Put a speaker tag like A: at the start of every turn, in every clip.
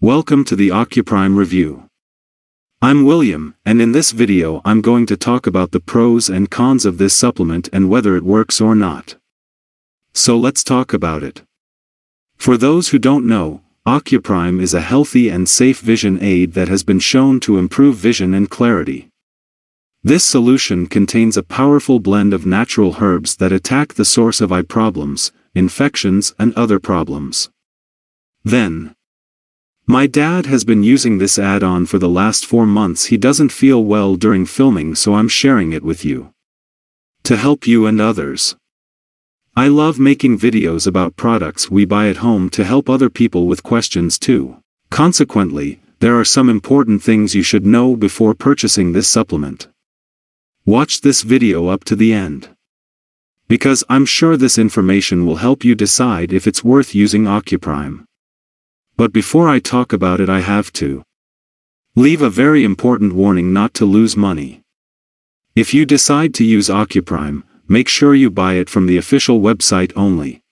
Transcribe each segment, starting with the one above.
A: Welcome to the Ocuprime review. I'm William, and in this video I'm going to talk about the pros and cons of this supplement and whether it works or not. So let's talk about it. For those who don't know, Ocuprime is a healthy and safe vision aid that has been shown to improve vision and clarity. This solution contains a powerful blend of natural herbs that attack the source of eye problems, infections and other problems. My dad has been using this add-on for the last 4 months. He doesn't feel well during filming, so I'm sharing it with you to help you and others. I love making videos about products we buy at home to help other people with questions too. Consequently, there are some important things you should know before purchasing this supplement. Watch this video up to the end, because I'm sure this information will help you decide if it's worth using Ocuprime. But before I talk about it, I have to leave a very important warning not to lose money. If you decide to use Ocuprime, make sure you buy it from the official website only.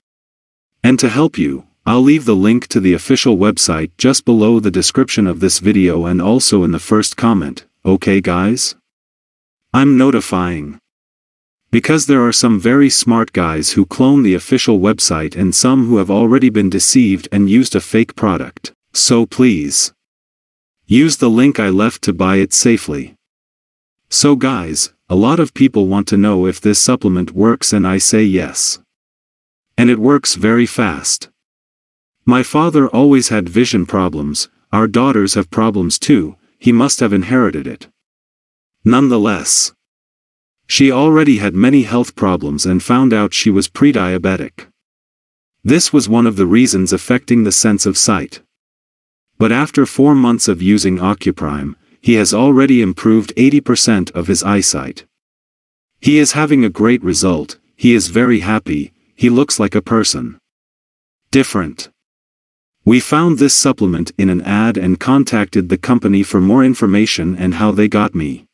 A: And to help you, I'll leave the link to the official website just below the description of this video and also in the first comment, okay guys? I'm notifying, because there are some very smart guys who clone the official website and some who have already been deceived and used a fake product. So please, use the link I left to buy it safely. So guys, a lot of people want to know if this supplement works, and I say yes. And it works very fast. My father always had vision problems, our daughters have problems too, he must have inherited it. Nonetheless, she already had many health problems and found out she was pre-diabetic. This was one of the reasons affecting the sense of sight. But after 4 months of using Ocuprime, he has already improved 80% of his eyesight. He is having a great result, he is very happy, he looks like a person different. We found this supplement in an ad and contacted the company for more information and how they got me.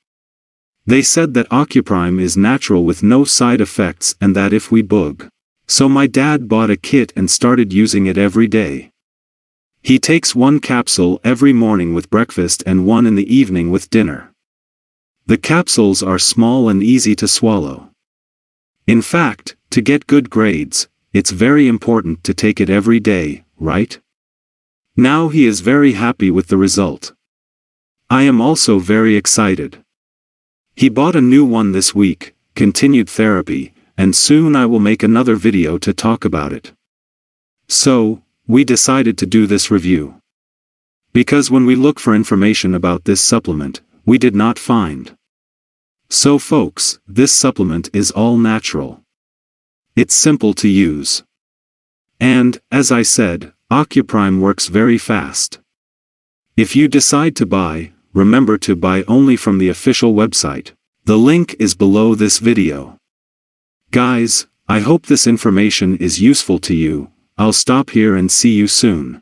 A: They said that Ocuprime is natural with no side effects and that if we bug. So my dad bought a kit and started using it every day. He takes 1 capsule every morning with breakfast and 1 in the evening with dinner. The capsules are small and easy to swallow. In fact, to get good grades, it's very important to take it every day, right? Now he is very happy with the result. I am also very excited. He bought a new one this week, continued therapy, and soon I will make another video to talk about it. So, we decided to do this review, because when we look for information about this supplement, we did not find. So folks, this supplement is all natural. It's simple to use. And, as I said, Ocuprime works very fast. If you decide to buy, remember to buy only from the official website. The link is below this video. Guys, I hope this information is useful to you. I'll stop here and see you soon.